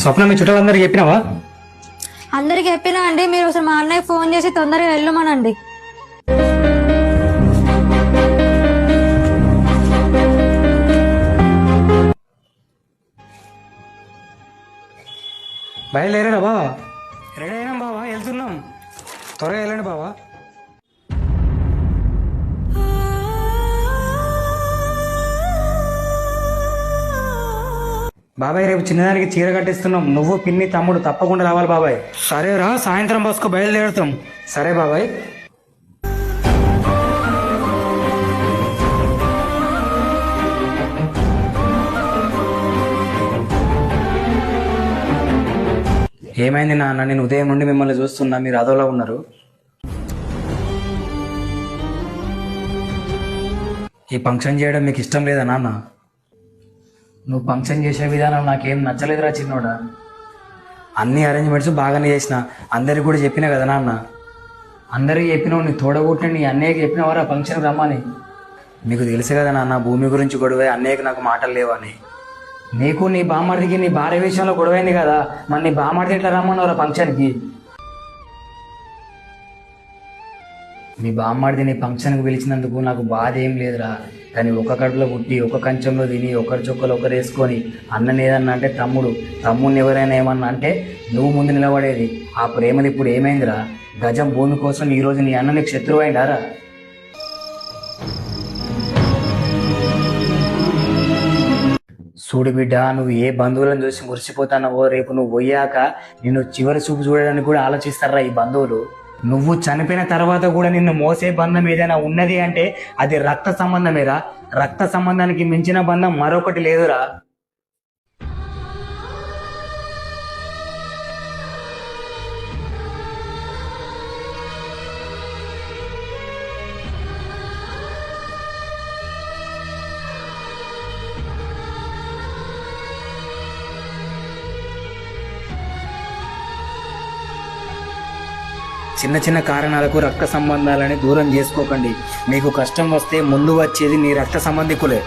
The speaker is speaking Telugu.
స్వప్న మీ చుట్టాలందరికీ చెప్పినావా? అందరికి చెప్పినా అండి. మీరు ఒకసారి మా అన్నయ్య ఫోన్ చేసి తొందరగా వెళ్ళమనండి. బయలుదేరాడా బావా? రెడీ అయినాం బావా, వెళ్తున్నాం. త్వరగా వెళ్ళండి బావా. బాబాయ్ రేపు చిన్నదానికి చీర కట్టిస్తున్నాం. నువ్వు పిన్ని తమ్ముడు తప్పకుండా రావాలి బాబాయ్. సరేరా, సాయంత్రం బస్కు బయలుదేరుతాం. సరే బాబాయ్. ఏమైంది నాన్న? నేను ఉదయం నుండి మిమ్మల్ని చూస్తున్నా, మీరు అదోలా ఉన్నారు. ఈ ఫంక్షన్ చేయడం మీకు ఇష్టం లేదా నాన్న? నువ్వు ఫంక్షన్ చేసే విధానం నాకేం నచ్చలేదురా చిన్నోడా. అన్ని అరేంజ్మెంట్స్ బాగానే చేసిన, అందరికి కూడా చెప్పినా కదా నాన్న. అందరికి చెప్పినావు, నీ తోడగొట్టిన నీ అన్నయ్యకి చెప్పినవారా ఫంక్షన్కి రమ్మని? మీకు తెలుసు కదా నాన్న, భూమి గురించి గొడవ, అన్నయ్యకి నాకు మాటలు లేవని. నీకు నీ బామ్మడికి నీ భార్య విషయంలో గొడవైంది కదా, మరి నీ బామ్మడికి ఎట్లా రమ్మన్నవరా ఫంక్షన్కి? మీ బామ్మడిది నీ ఫంక్షన్కి పిలిచినందుకు నాకు బాధ ఏం లేదురా. కానీ ఒక కడుపులో పుట్టి ఒక కంచంలో తిని ఒకరి చొక్కలు ఒకరు వేసుకొని అన్నని ఏదన్నా అంటే తమ్ముడిని ఎవరైనా ఏమన్నా అంటే నువ్వు ముందు నిలబడేది. ఆ ప్రేమది ఇప్పుడు ఏమైందిరా? గజం భూమి కోసం ఈరోజు నీ అన్న నీకు శత్రువు అయిందారా? చూడు బిడ్డ, నువ్వు ఏ బంధువులను చూసి మురిసిపోతానవో రేపు నువ్వు పోయాక నిన్ను చివరి చూపు చూడడానికి కూడా ఆలోచిస్తారా ఈ బంధువులు. నువ్వు చనిపోయిన తర్వాత కూడా నిన్ను మోసే బంధం ఏదైనా ఉన్నది అంటే అది రక్త సంబంధమేరా. రక్త సంబంధానికి మించిన బంధం మరొకటి లేదురా. చిన్న చిన్న కారణాలకు రక్త సంబంధాలని దూరం చేసుకోకండి. మీకు కష్టం వస్తే ముందు వచ్చేది నీ రక్త సంబంధికులే.